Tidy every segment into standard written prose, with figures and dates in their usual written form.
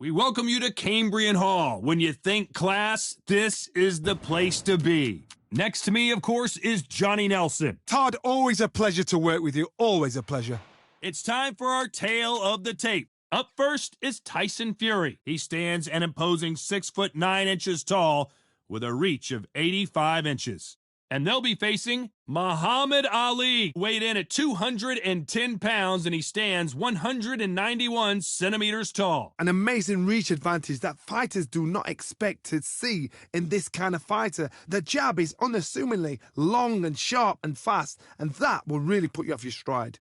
We welcome you to Cambrian Hall. When you think class, this is the place to be. Next to me, of course, is Johnny Nelson. Todd, always a pleasure to work with you. Always a pleasure. It's time for our tale of the tape. Up first is Tyson Fury. He stands an imposing 6'9" tall with a reach of 85 inches. And they'll be facing Muhammad Ali, weighed in at 210 pounds, and he stands 191 centimeters tall. An amazing reach advantage that fighters do not expect to see in this kind of fighter. The jab is unassumingly long and sharp and fast, and that will really put you off your stride.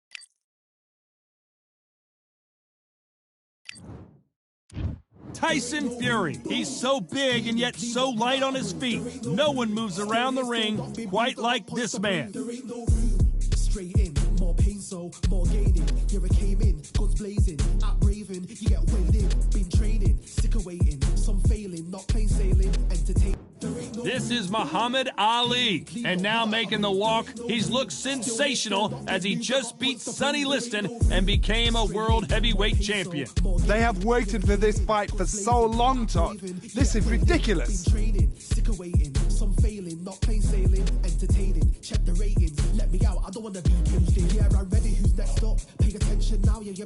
Tyson Fury. He's so big and yet so light on his feet. No one moves around the ring quite like this man. Straight in, more pain, so more gaining. Here I came in, guns blazing, at Raven, you get weighed in. Been training, sick of waiting, some failing, not plain sailing, entertain. This is Muhammad Ali, and now making the walk, he's looked sensational as he just beat Sonny Liston and became a world heavyweight champion. They have waited for this fight for so long, Todd. This is ridiculous. Training, sick of waiting, some failing, not plain sailing, entertaining. Check the ratings, let me out, I don't want to be caged in. Yeah, I'm ready, who's next up? Pay attention now, yeah.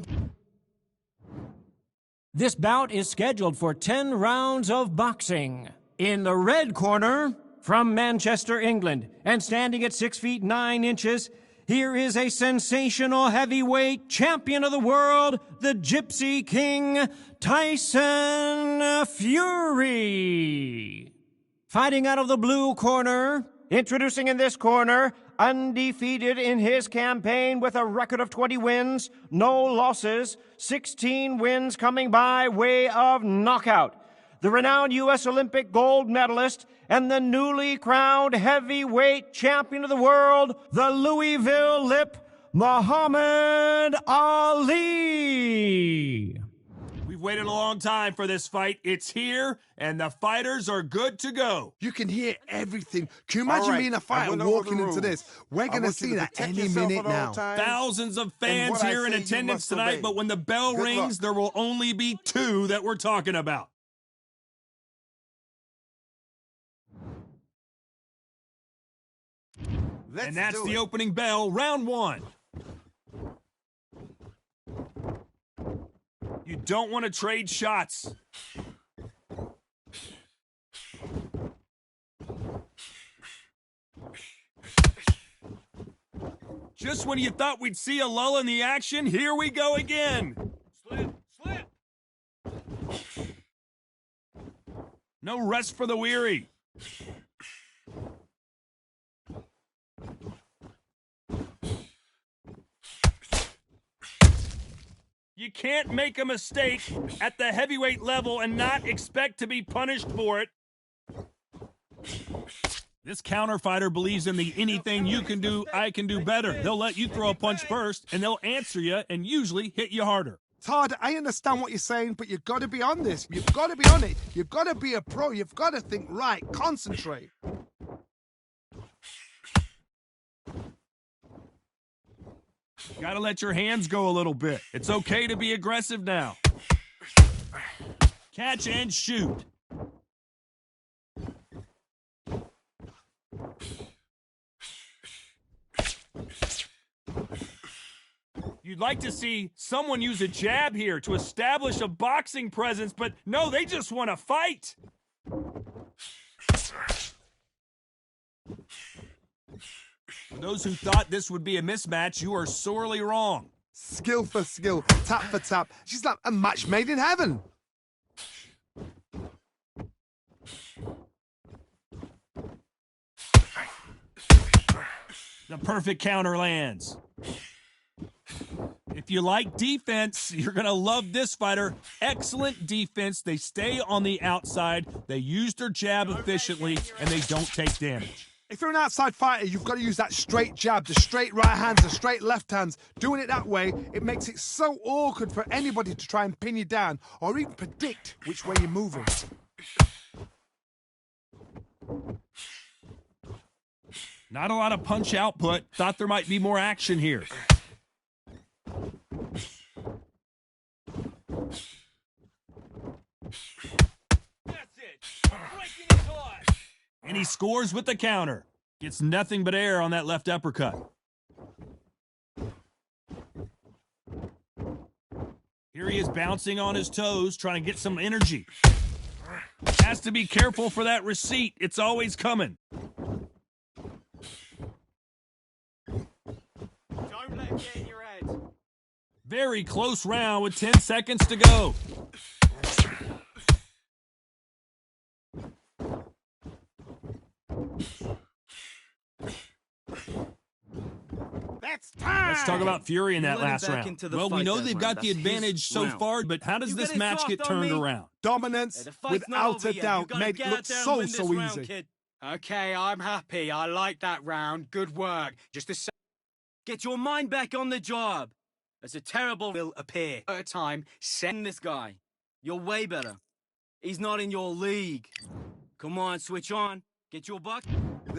This bout is scheduled for 10 rounds of boxing. In the red corner, from Manchester, England, and standing at 6'9", here is a sensational heavyweight champion of the world, the Gypsy King, Tyson Fury. Fighting out of the blue corner, introducing in this corner, undefeated in his campaign with a record of 20 wins, no losses, 16 wins coming by way of knockout. The renowned U.S. Olympic gold medalist and the newly crowned heavyweight champion of the world, the Louisville Lip, Muhammad Ali. We've waited a long time for this fight. It's here, and the fighters are good to go. You can hear everything. Can you imagine being a fighter walking into this? We're going to see that any minute now. Thousands of fans here in attendance tonight, but when the bell rings, there will only be two that we're talking about. And that's the opening bell, round one. You don't want to trade shots. Just when you thought we'd see a lull in the action, here we go again. Slip. No rest for the weary. You can't make a mistake at the heavyweight level and not expect to be punished for it. This counter fighter believes in the anything you can do, I can do better. They'll let you throw a punch first, and they'll answer you and usually hit you harder. Todd, I understand what you're saying, but you've got to be on this. You've got to be on it. You've got to be a pro. You've got to think right. Concentrate. Got to let your hands go a little bit. It's okay to be aggressive now. Catch and shoot. You'd like to see someone use a jab here to establish a boxing presence, but no, they just want to fight. For those who thought this would be a mismatch, you are sorely wrong. Skill for skill, tap for tap. She's like a match made in heaven. The perfect counter lands. If you like defense, you're going to love this fighter. Excellent defense. They stay on the outside. They use their jab efficiently, and they don't take damage. If you're an outside fighter, you've got to use that straight jab, the straight right hands, the straight left hands. Doing it that way, it makes it so awkward for anybody to try and pin you down or even predict which way you're moving. Not a lot of punch output. Thought there might be more action here. That's it. Breaking his heart. And he scores with the counter. Gets nothing but air on that left uppercut. Here he is bouncing on his toes, trying to get some energy. Has to be careful for that receipt. It's always coming. Don't let him get in your head. Very close round with 10 seconds to go. That's time! Let's talk about Fury in that Let him last back round. into the Well, we fight know that they've round. got the That's his advantage so round. far, but how does You this get it match soft get on turned me? around? Dominance, The fight's not without over a yet. doubt, You gotta made get it out look there and so win this round, easy. kid. Okay, I'm happy. I like that round. Good work. Just a sec. Get your mind back on the job. As a terrible will appear at a time, send this guy. You're way better. He's not in your league. Come on, switch on. Get your buck.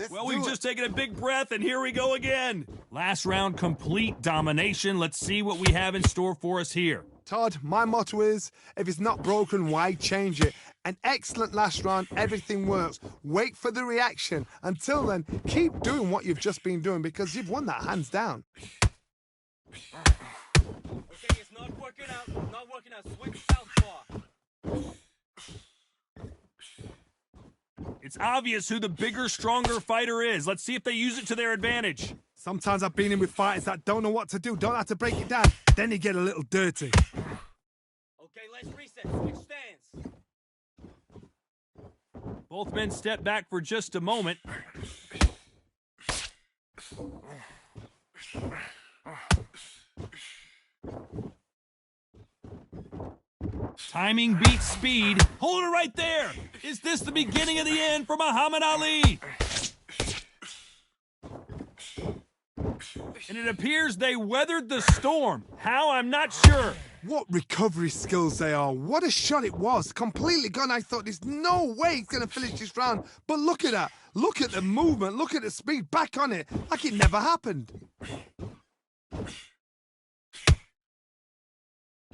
Well, we've just taken a big breath, and here we go again. Last round, complete domination. Let's see what we have in store for us here. Todd, my motto is, if it's not broken, why change it? An excellent last round, everything works. Wait for the reaction. Until then, keep doing what you've just been doing because you've won that hands down. Okay, it's not working out. Not working out. Switch southpaw. It's obvious who the bigger, stronger fighter is. Let's see if they use it to their advantage. Sometimes I've been in with fighters that don't know what to do, don't have to break it down. Then you get a little dirty. Okay, let's reset. Switch stance. Both men step back for just a moment. Timing beats speed. Hold it right there. Is this the beginning of the end for Muhammad Ali? And it appears they weathered the storm. How? I'm not sure. What recovery skills they are. What a shot it was. Completely gone. I thought there's no way he's going to finish this round. But look at that. Look at the movement. Look at the speed. Back on it. Like it never happened.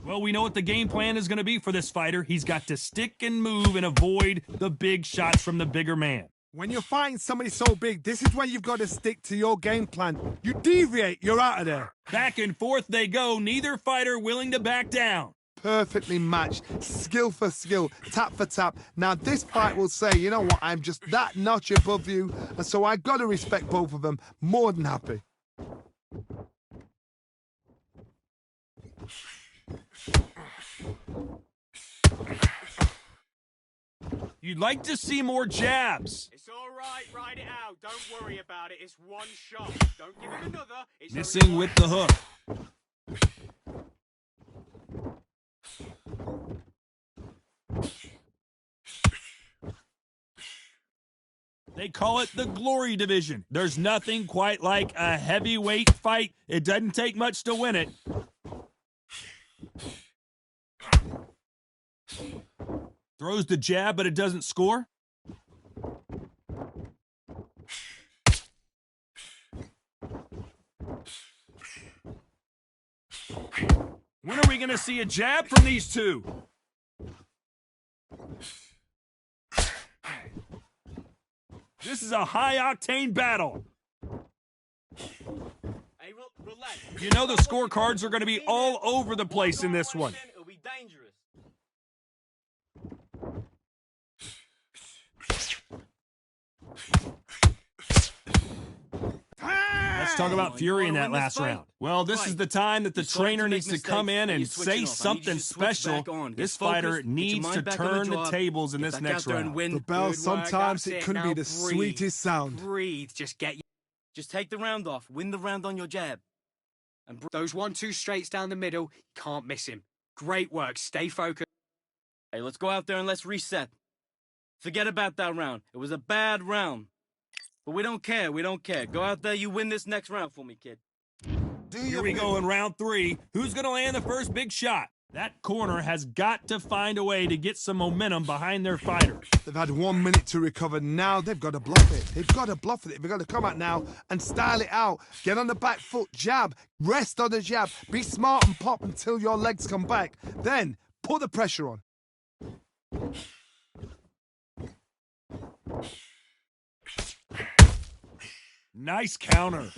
Well, we know what the game plan is going to be for this fighter. He's got to stick and move and avoid the big shots from the bigger man. When you're fighting somebody so big, this is when you've got to stick to your game plan. You deviate, you're out of there. Back and forth they go, neither fighter willing to back down. Perfectly matched, skill for skill, tap for tap. Now this fight will say, you know what, I'm just that notch above you, and so I got to respect both of them. More than happy. You'd like to see more jabs. It's all right. Ride it out. Don't worry about it. It's one shot. Don't give him another. It's Missing with the hook. They call it the Glory Division. There's nothing quite like a heavyweight fight. It doesn't take much to win it. Throws the jab, but it doesn't score. When are we going to see a jab from these two? This is a high-octane battle. Hey, relax. You know the scorecards are going to be all over the place in this one. It'll be dangerous. Let's talk about Fury in that last round. Well, this is the time that the trainer needs to come in and say something special. This fighter needs to turn the tables in this next round. The bell, sometimes it couldn't be the sweetest sound. Breathe. Just take the round off. Win the round on your jab. And those 1-2 straights down the middle, you can't miss him. Great work. Stay focused. Hey, let's go out there and let's reset. Forget about that round. It was a bad round. But we don't care. We don't care. Go out there. You win this next round for me, kid. Here we go in round 3. Who's going to land the first big shot? That corner has got to find a way to get some momentum behind their fighter. They've had 1 minute to recover. Now they've got to bluff it. They've got to bluff it. They've got to come out now and style it out. Get on the back foot, jab, rest on the jab. Be smart and pop until your legs come back. Then put the pressure on. Nice counter.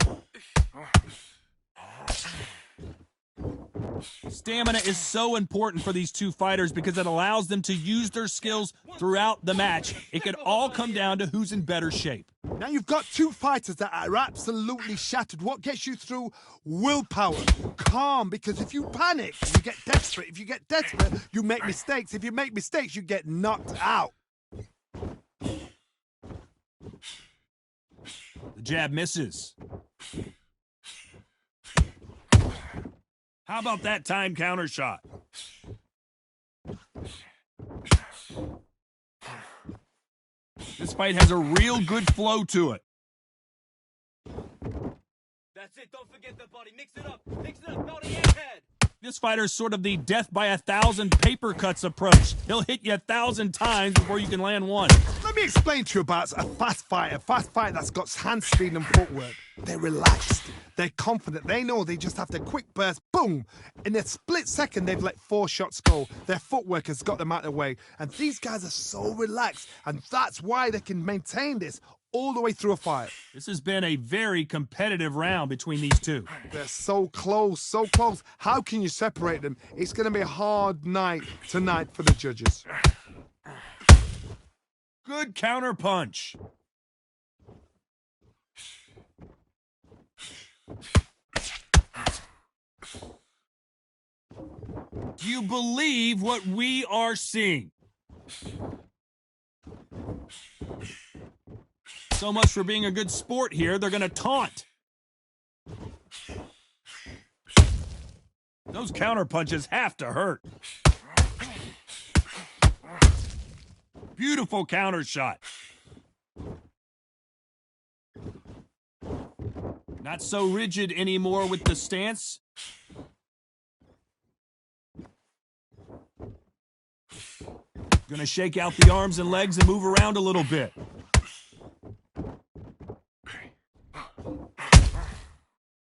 Stamina is so important for these two fighters because it allows them to use their skills throughout the match. It could all come down to who's in better shape. Now you've got two fighters that are absolutely shattered. What gets you through? Willpower. Calm, because if you panic, you get desperate. If you get desperate, you make mistakes. If you make mistakes, you get knocked out. The jab misses. How about that time counter shot? This fight has a real good flow to it. That's it. Don't forget the body. Mix it up. Mix it up. Body and head. This fighter's sort of the death by 1,000 paper cuts approach. He'll hit you 1,000 times before you can land one. Let me explain to you about a fast fighter that's got hand speed and footwork. They're relaxed. They're confident. They know they just have to quick burst, boom. In a split second, they've let 4 shots go. Their footwork has got them out of the way. And these guys are so relaxed. And that's why they can maintain this all the way through a fight. This has been a very competitive round between these two. They're so close, so close. How can you separate them? It's going to be a hard night tonight for the judges. Good counter punch. Do you believe what we are seeing? So much for being a good sport here. They're going to taunt. Those counter punches have to hurt. Beautiful counter shot. Not so rigid anymore with the stance. Gonna shake out the arms and legs and move around a little bit.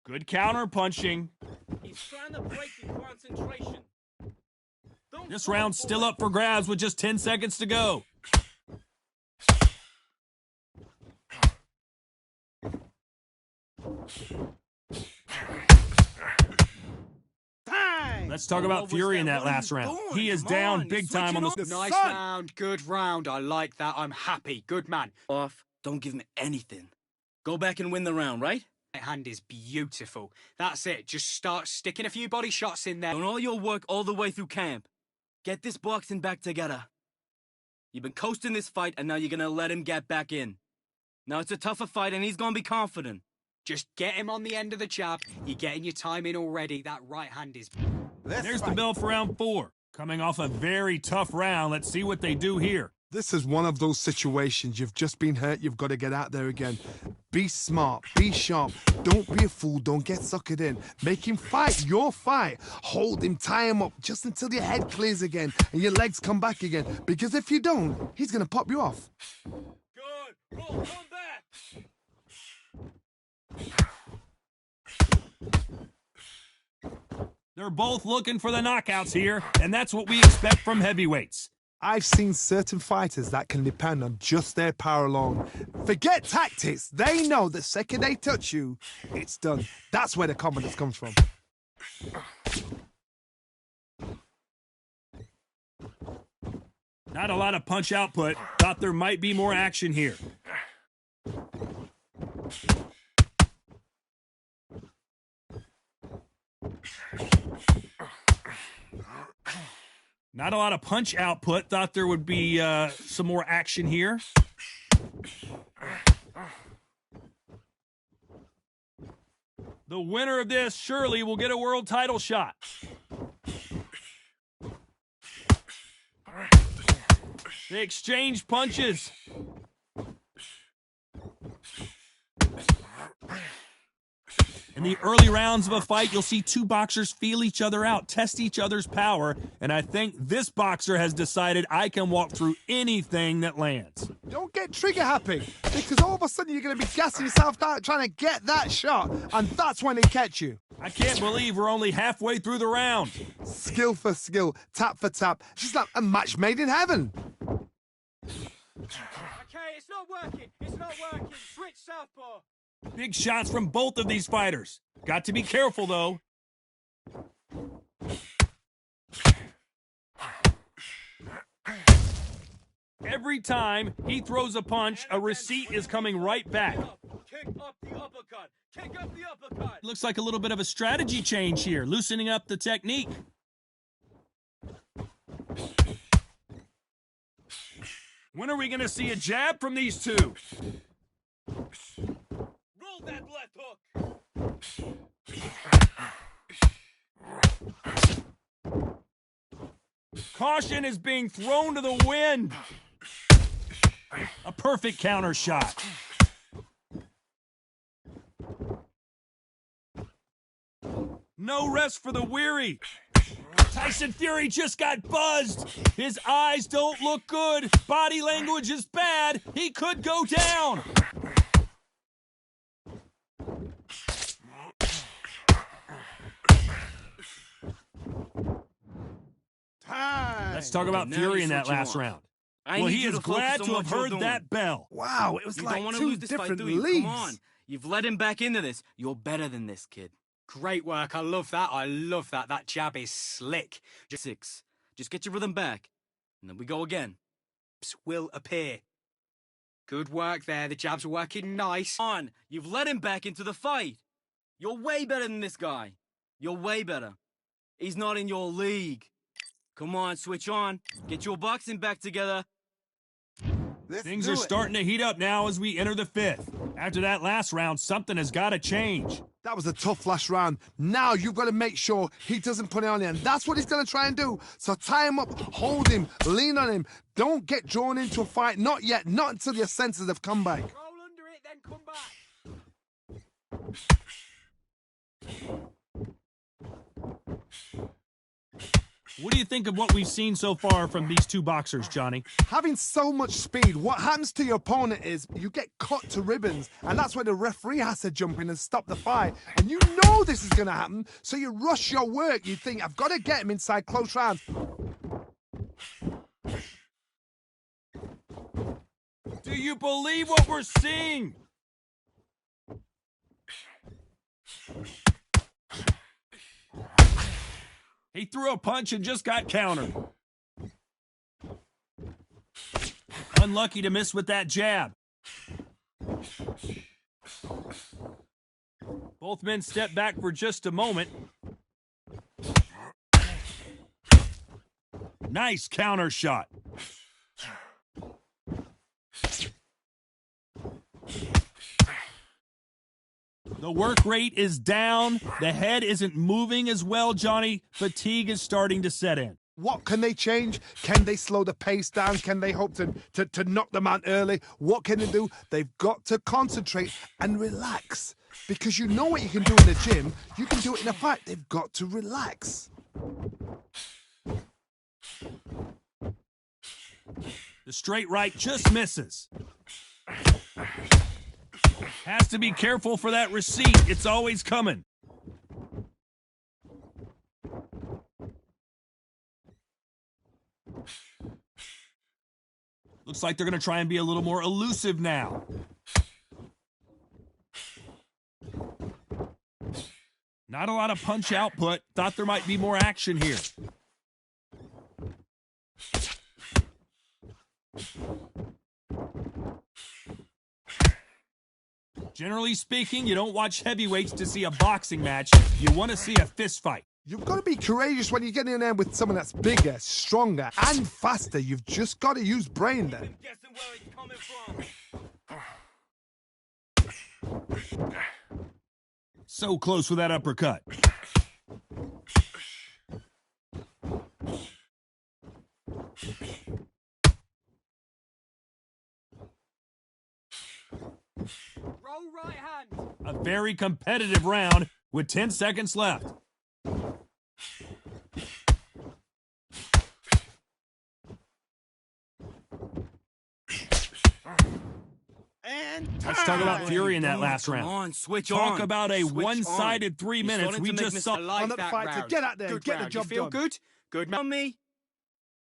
Good counter punching. He's trying to break your concentration. This round's still up for grabs with just 10 seconds to go. Let's talk about Fury in that last round. He is down big time on the... Nice round, good round. I like that. I'm happy. Good man. Off. Don't give him anything. Go back and win the round, right? My hand is beautiful. That's it. Just start sticking a few body shots in there. Doing all your work all the way through camp. Get this boxing back together. You've been coasting this fight, and now you're gonna let him get back in. Now it's a tougher fight, and he's gonna be confident. Just get him on the end of the jab. You're getting your time in already. That right hand is... There's the bell for round 4. Coming off a very tough round. Let's see what they do here. This is one of those situations. You've just been hurt. You've got to get out there again. Be smart. Be sharp. Don't be a fool. Don't get suckered in. Make him fight your fight. Hold him. Tie him up just until your head clears again and your legs come back again. Because if you don't, he's going to pop you off. Good. Roll, come back. They're both looking for the knockouts here, and that's what we expect from heavyweights. I've seen certain fighters that can depend on just their power alone. Forget tactics. They know the second they touch you, it's done. That's where the confidence comes from. Not a lot of punch output. Thought there might be more action here. Not a lot of punch output. Thought there would be some more action here. The winner of this surely will get a world title shot. They exchange punches. In the early rounds of a fight, you'll see two boxers feel each other out, test each other's power, and I think this boxer has decided I can walk through anything that lands. Don't get trigger happy, because all of a sudden you're going to be gassing yourself out trying to get that shot, and that's when they catch you. I can't believe we're only halfway through the round. Skill for skill, tap for tap. Just like a match made in heaven. Okay, it's not working. It's not working. Switch southpaw. Big shots from both of these fighters. Got to be careful, though. Every time he throws a punch, a receipt is coming right back. Kick up the uppercut. Kick up the uppercut. Looks like a little bit of a strategy change here, loosening up the technique. When are we going to see a jab from these two? Roll that left hook. Caution is being thrown to the wind. A perfect counter shot. No rest for the weary. Tyson Fury just got buzzed. His eyes don't look good. Body language is bad. He could go down. Time. Let's talk about now Fury you're in that switching last off. round. I Well, need he you is to focus glad on to have what you're heard doing. that bell. Wow, it was You like don't want to two lose this fight, different do you? leagues. Come on. You've let him back into this. You're better than this, kid. Great work. I love that. I love that. That jab is slick. Six. Just get your rhythm back. And then we go again. Will appear. Good work there. The jab's working nice. Come on. You've let him back into the fight. You're way better than this guy. You're way better. He's not in your league. Come on, switch on. Get your boxing back together. Things are starting to heat up now as we enter the fifth. After that last round, something has got to change. That was a tough last round. Now you've got to make sure he doesn't put it on you, and that's what he's going to try and do. So tie him up, hold him, lean on him. Don't get drawn into a fight. Not yet. Not until your senses have come back. Roll under it, then come back. What do you think of what we've seen so far from these two boxers, Johnny? Having so much speed, what happens to your opponent is you get cut to ribbons, and that's where the referee has to jump in and stop the fight. And you know this is going to happen, so you rush your work. You think, I've got to get him inside close rounds. Do you believe what we're seeing? He threw a punch and just got countered. Unlucky to miss with that jab. Both men step back for just a moment. Nice counter shot. The work rate is down. The head isn't moving as well, Johnny. Fatigue is starting to set in. What can they change? Can they slow the pace down? Can they hope to knock them out early? What can they do? They've got to concentrate and relax. Because you know what you can do in the gym, you can do it in a fight. They've got to relax. The straight right just misses. Has to be careful for that receipt. It's always coming. Looks like they're going to try and be a little more elusive now. Not a lot of punch output. Thought there might be more action here. Generally speaking, you don't watch heavyweights to see a boxing match. You want to see a fist fight. You've got to be courageous when you get in there with someone that's bigger, stronger, and faster. You've just got to use brain then. Guessing where he's coming from. So close with that uppercut. Roll right hand. A very competitive round with 10 seconds left. Let's talk about Fury in that last round. Come on, switch Talk on. about a Switch one-sided on. 3 You're minutes. starting We to make just saw. On like the that fighter, round. get out there, Good get the round. job You feel done. good? Good man. On me.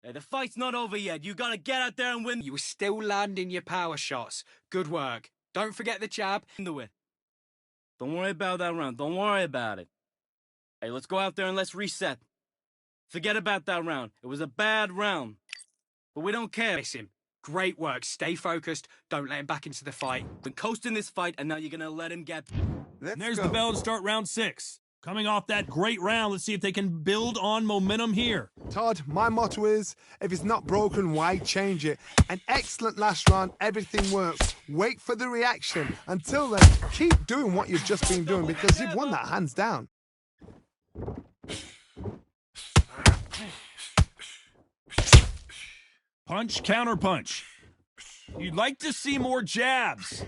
Hey, the fight's not over yet. You gotta get out there and win. You were still landing your power shots. Good work. Don't forget the jab. Into it. Don't worry about that round. Don't worry about it. Hey, let's go out there and let's reset. Forget about that round. It was a bad round. But we don't care. Miss him. Great work. Stay focused. Don't let him back into the fight. Been coasting this fight, and now you're gonna let him get. And there's the bell to start round 6. Coming off that great round, let's see if they can build on momentum here. Todd, my motto is, if it's not broken, why change it? An excellent last round, everything works. Wait for the reaction. Until then, keep doing what you've just been doing because you've won that hands down. Punch, counter punch. You'd like to see more jabs.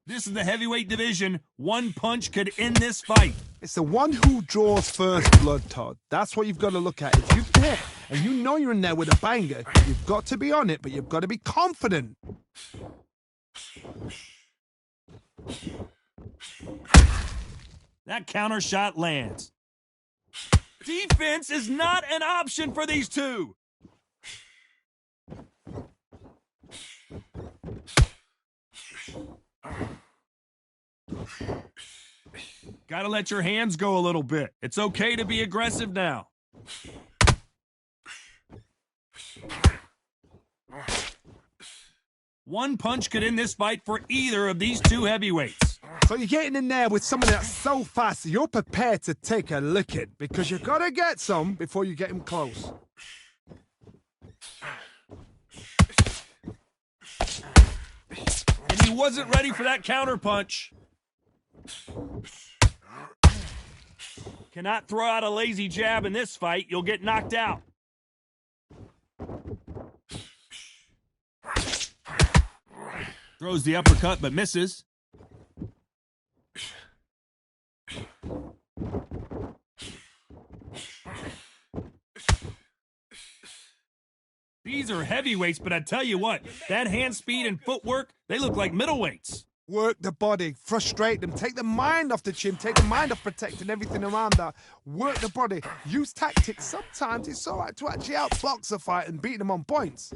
This is the heavyweight division. One punch could end this fight. It's the one who draws first blood, Todd. That's what you've got to look at. If you've hit and you know you're in there with a banger, you've got to be on it, but you've got to be confident. That counter shot lands. Defense is not an option for these two. Gotta let your hands go a little bit. It's okay to be aggressive now. One punch could end this fight for either of these two heavyweights. So you're getting in there with someone that's so fast, you're prepared to take a licking because you've got to get some before you get him close. And he wasn't ready for that counter punch. Cannot throw out a lazy jab in this fight. You'll get knocked out. Throws the uppercut but misses. These are heavyweights, but I tell you what, that hand speed and footwork, they look like middleweights. Work the body, frustrate them, take the mind off the chin, take the mind off protecting everything around that. Work the body, use tactics. Sometimes it's all right to actually outbox a fight and beat them on points.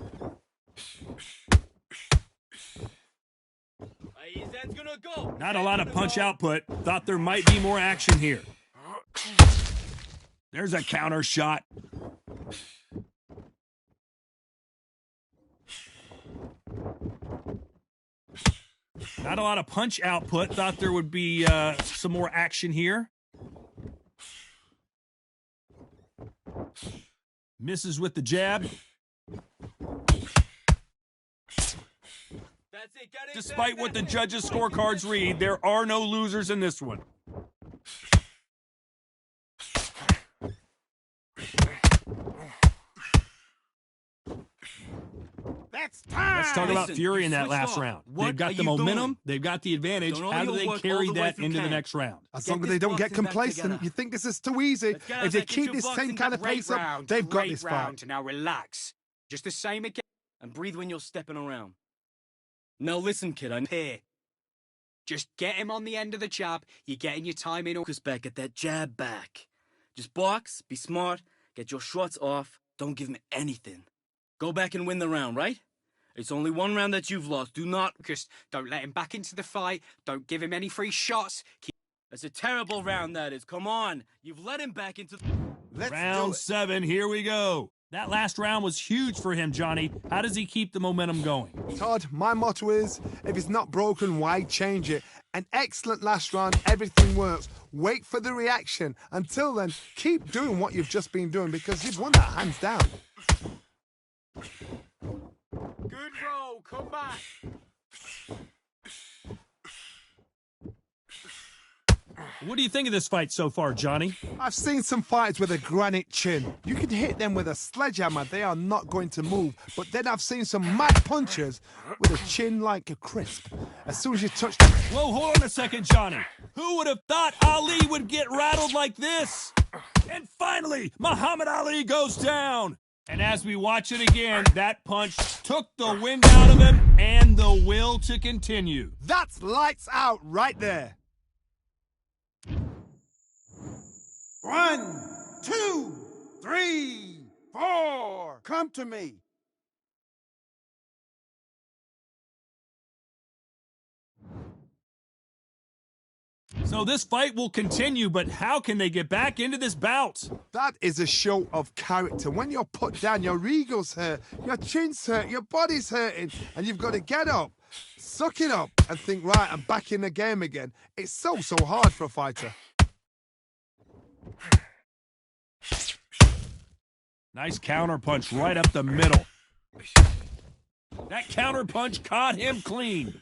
Not a lot of punch output. Thought there might be more action here. There's a counter shot. Not a lot of punch output. Thought there would be some more action here. Misses with the jab. Despite what the judges' scorecards read, there are no losers in this one. Let's talk about Fury in that last round. They've got the momentum. They've got the advantage. How do they carry that into the next round? As long as they don't get complacent, you think this is too easy. If they keep this same kind of pace up, they've got this fight. Now relax. Just the same again. And breathe when you're stepping around. Now listen, kid, I'm here. Just get him on the end of the jab. You're getting your time in. Focus back, get that jab back. Just box, be smart, get your shots off. Don't give him anything. Go back and win the round, right? It's only one round that you've lost. Do not... Just don't let him back into the fight. Don't give him any free shots. That's a terrible round, that is. Come on. You've let him back into... Round 7, here we go. That last round was huge for him, Johnny. How does he keep the momentum going? Todd, my motto is, if it's not broken, why change it? An excellent last round, everything works. Wait for the reaction. Until then, keep doing what you've just been doing because you've won that hands down. Good roll. Come back. What do you think of this fight so far, Johnny? I've seen some fighters with a granite chin. You can hit them with a sledgehammer, they are not going to move. But then I've seen some mad punchers with a chin like a crisp. As soon as you touch them... Whoa, hold on a second, Johnny. Who would have thought Ali would get rattled like this? And finally, Muhammad Ali goes down. And as we watch it again, that punch took the wind out of him and the will to continue. That's lights out right there. 1, 2, 3, 4. Come to me. So this fight will continue, but how can they get back into this bout? That is a show of character. When you're put down, your ego's hurt, your chin's hurt, your body's hurting, and you've got to get up, suck it up, and think, right, I'm back in the game again. It's so hard for a fighter. Nice counter punch right up the middle. That counter punch caught him clean.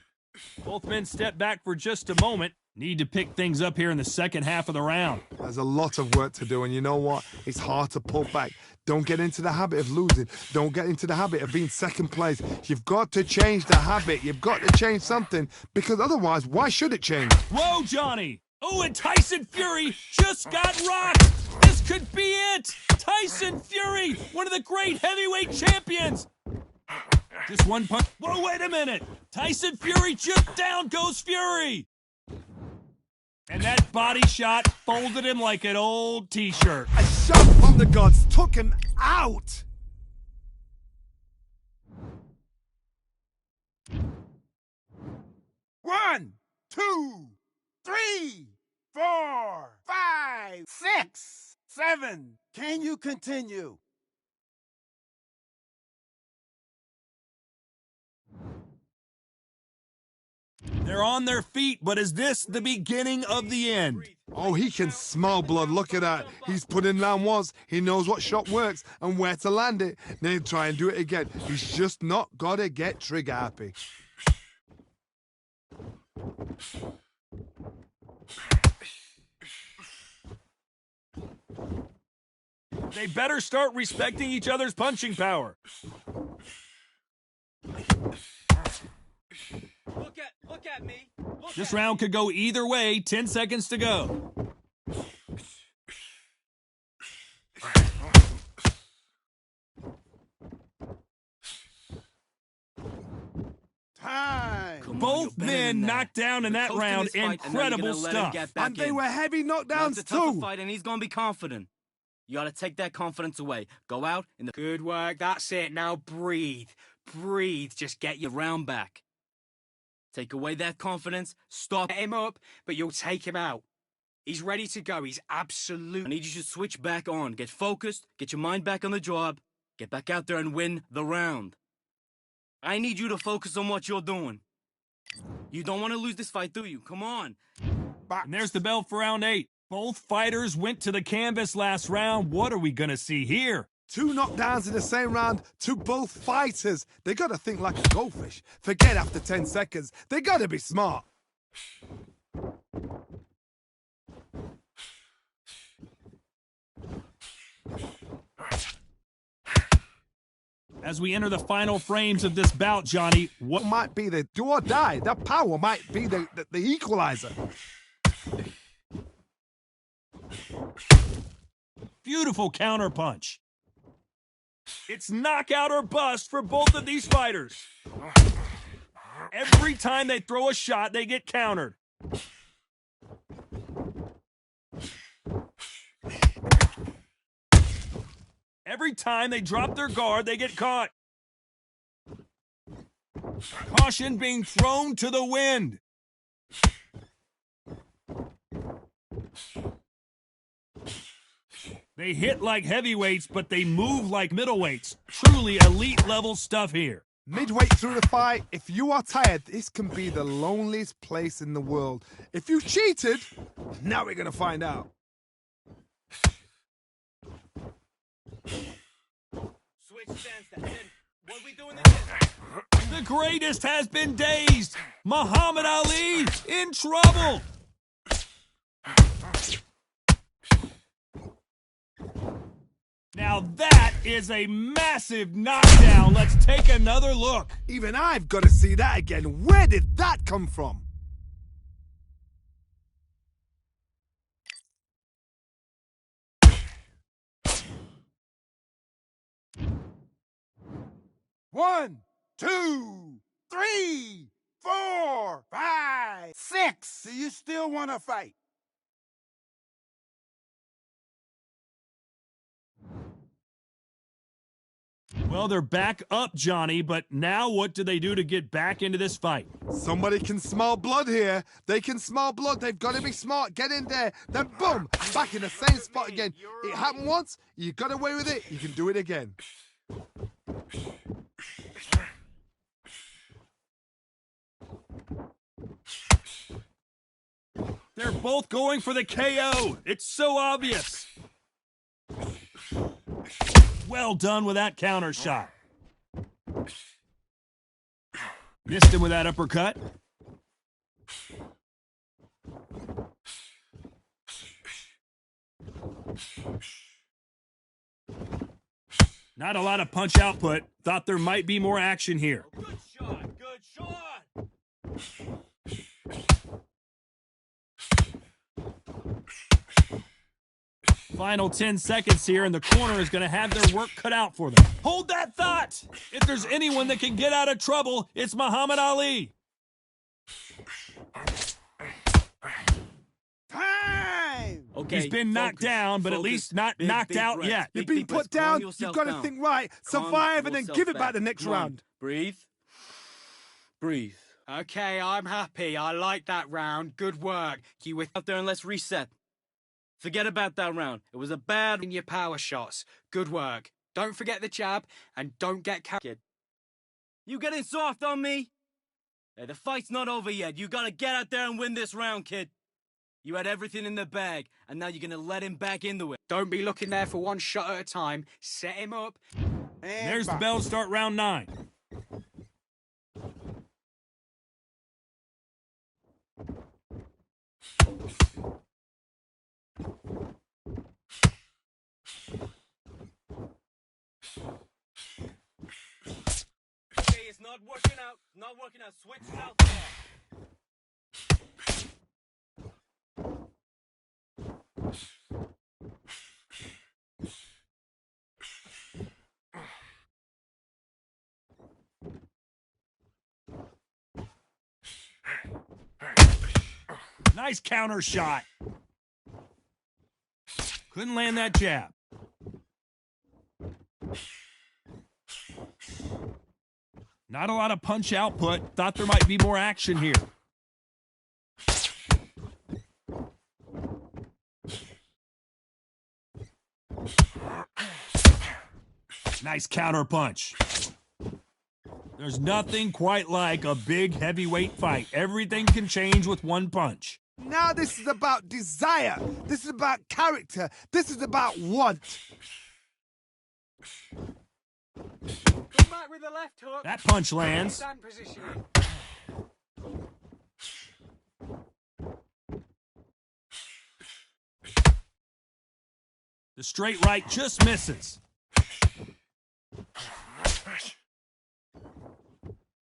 Both men step back for just a moment. Need to pick things up here in the second half of the round. There's a lot of work to do, and you know what? It's hard to pull back. Don't get into the habit of losing. Don't get into the habit of being second place. You've got to change the habit. You've got to change something, because otherwise, why should it change? Whoa, Johnny! Oh, and Tyson Fury just got rocked! This could be it! Tyson Fury, one of the great heavyweight champions! Just one punch. Whoa, wait a minute! Tyson Fury just down goes Fury! And that body shot folded him like an old t-shirt. A shot from the gods took him out. One, 2, 3, 4, 5, 6, 7. Can you continue? They're on their feet, but is this the beginning of the end? Oh, he can smell blood. Look at that. He's put in round once. He knows what shot works and where to land it. Then he'll try and do it again. He's just not got to get trigger happy. They better start respecting each other's punching power. Look at me. This round could go either way. 10 seconds to go. Time. Both men knocked down in that round. Incredible stuff. And they were heavy knockdowns It's a tougher too. fight, and he's gonna be confident. You gotta take that confidence away. Go out in the Good work. That's it. Now breathe. Breathe. Just get your round back. Take away that confidence. Stop. Get him up, but you'll take him out. He's ready to go. He's I absolutely. need you to switch back on. Get focused. Get your mind back on the job. Get back out there and win the round. I need you to focus on what you're doing. You don't want to lose this fight, do you? Come on. And there's the bell for round 8. Both fighters went to the canvas last round. What are we going to see here? 2 knockdowns in the same round to both fighters. They got to think like a goldfish. Forget after 10 seconds. They got to be smart. As we enter the final frames of this bout, Johnny, What might be the do or die? That power might be the equalizer. beautiful counter punch. It's knockout or bust for both of these fighters. Every time they throw a shot, they get countered. Every time they drop their guard, they get caught. Caution being thrown to the wind. They hit like heavyweights, but they move like middleweights. Truly elite level stuff here. Midway through the fight, if you are tired, this can be the loneliest place in the world. If you cheated, now we're going to find out. Switch stance, that's it. What are we doing this? The greatest has been dazed. Muhammad Ali in trouble. Now that is a massive knockdown. Let's take another look. Even I've got to see that again. Where did that come from? 1, 2, 3, 4, 5, 6. Do you still want to fight? Well, they're back up, Johnny, but now what do they do to get back into this fight? Somebody can smell blood here. They can smell blood. They've got to be smart. Get in there. Then boom, back in the same spot again. It happened once. You got away with it. You can do it again. They're both going for the KO. It's so obvious. Well done with that counter shot. Missed him with that uppercut. Not a lot of punch output. Thought there might be more action here. Good shot, good shot. Final 10 seconds here, and the corner is going to have their work cut out for them. Hold that thought! If there's anyone that can get out of trouble, it's Muhammad Ali. Time! Okay, He's been knocked down, but at least not knocked out yet. You've been put down. You've got to think right. Survive and then give it back the next round. Breathe. Breathe. Okay, I'm happy. I like that round. Good work. You were Out there and let's reset. Forget about that round. It was a bad... in your power shots. Good work. Don't forget the jab, and don't get carried. You getting soft on me? Hey, the fight's not over yet. You gotta get out there and win this round, kid. You had everything in the bag, and now you're gonna let him back into it. Don't be looking there for one shot at a time. Set him up. And There's the box. bell to start round 9. Okay, it's not working out. Not working out. Switch southpaw. Nice counter shot. Couldn't land that jab. Not a lot of punch output. Thought there might be more action here. Nice counter punch. There's nothing quite like a big heavyweight fight. Everything can change with one punch. Now this is about desire. This is about character. This is about want. Come back with the left hook. That punch lands. Stand position. The straight right just misses.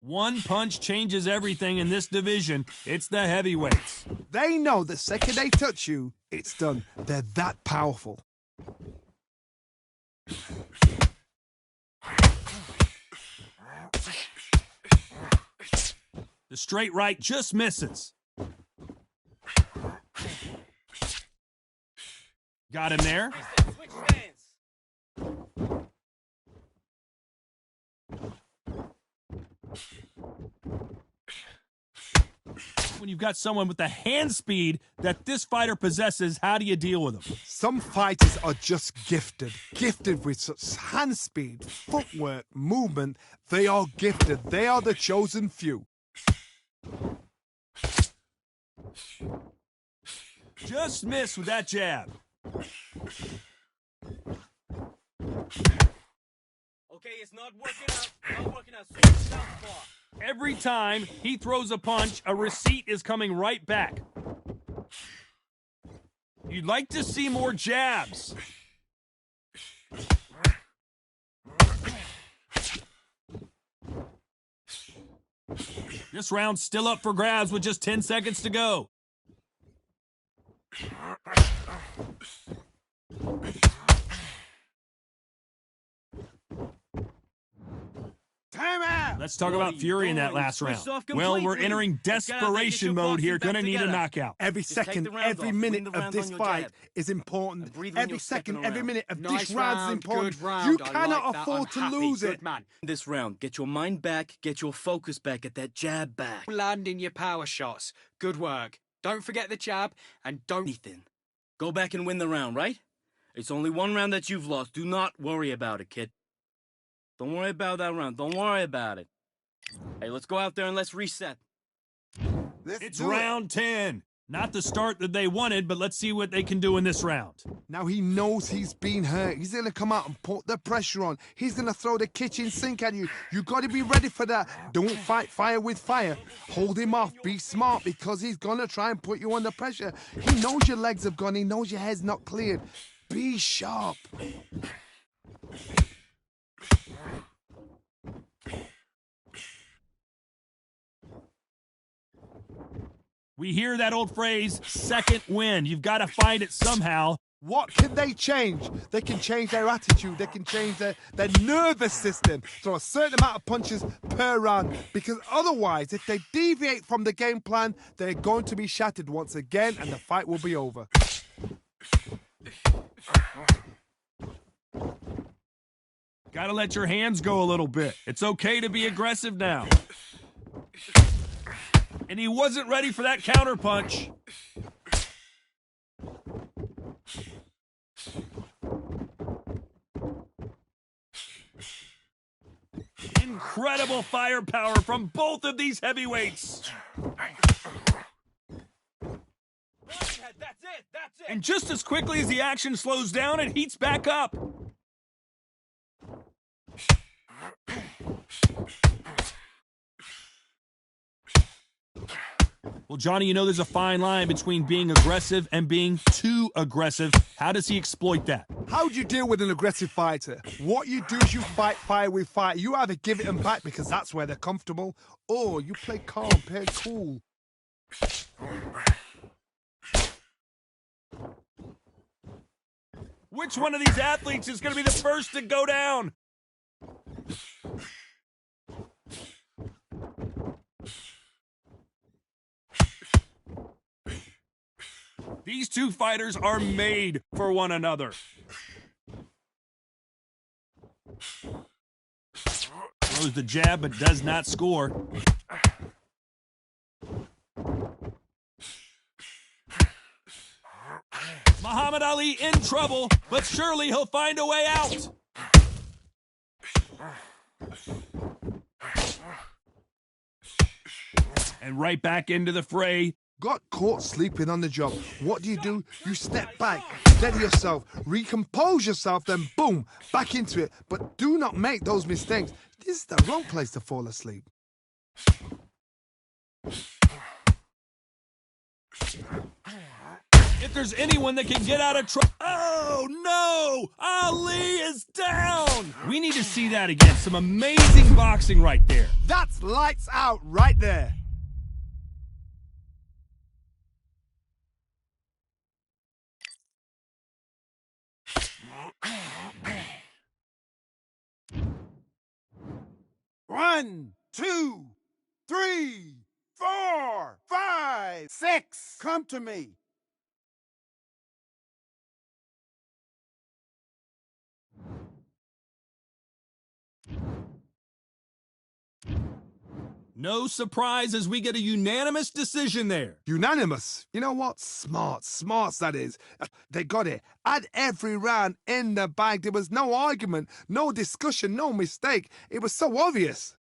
One punch changes everything in this division. It's the heavyweights. They know the second they touch you, it's done. They're that powerful. The straight right just misses. Got him there. Switch stance. When you've got someone with the hand speed that this fighter possesses, how do you deal with them? Some fighters are just gifted with such hand speed, footwork, movement. They are gifted. They are the chosen few. Just missed with that jab. Okay, it's not working out. Not working out. Switch southpaw. Every time he throws a punch, a receipt is coming right back. You'd like to see more jabs. This round's still up for grabs with just 10 seconds to go. Let's talk What about are you Fury in that doing? last Switched round. off Well, we're completely. entering Get out there, get desperation your mode here. boxing Gonna back need a together. knockout. Every Just take second, the round every off. minute Win the of round this on your fight jab. is important. And breathe when Every you're second, stepping every around. minute of Nice this round is round, important. good round. You I cannot like that. afford I'm to happy. lose Good it. man. This round, get your mind back, get your focus back, get that jab back. Landing your power shots. Good work. Don't forget the jab and don't... Anything. Go back and win the round, right? It's only one round that you've lost. Do not worry about it, kid. Don't worry about that round. Don't worry about it. Hey, let's go out there and let's reset. It's round 10. Not the start that they wanted, but let's see what they can do in this round. Now he knows he's been hurt. He's going to come out and put the pressure on. He's going to throw the kitchen sink at you. You got to be ready for that. Don't fight fire with fire. Hold him off. Be smart because he's going to try and put you under pressure. He knows your legs have gone. He knows your head's not cleared. Be sharp. We hear that old phrase, second win. You've got to find it somehow. What can they change? They can change their attitude. They can change their nervous system. Throw a certain amount of punches per round. Because otherwise, if they deviate from the game plan, they're going to be shattered once again and the fight will be over. Got to let your hands go a little bit. It's okay to be aggressive now. And he wasn't ready for that counter punch. Incredible firepower from both of these heavyweights. That's it. And just as quickly as the action slows down, it heats back up. Well, Johnny, you know there's a fine line between being aggressive and being too aggressive. How does he exploit that? How do you deal with an aggressive fighter? What you do is you fight fire with fire. You either give it them back because that's where they're comfortable, or you play calm, play cool. Which one of these athletes is going to be the first to go down? These two fighters are made for one another. Throws the jab but does not score. Muhammad Ali in trouble, but surely he'll find a way out. And right back into the fray. Got caught sleeping on the job. What do? You step back, steady yourself, recompose yourself, then boom, back into it. But do not make those mistakes. This is the wrong place to fall asleep. If there's anyone that can get out of trouble... Oh, no! Ali is down! We need to see that again. Some amazing boxing right there. That's lights out right there. One, two, three, 4, 5, 6. Come to me. No surprise as we get a unanimous decision there. Unanimous. You know what? Smarts that is. They got it. Had every round in the bag. There was no argument, no discussion, no mistake. It was so obvious.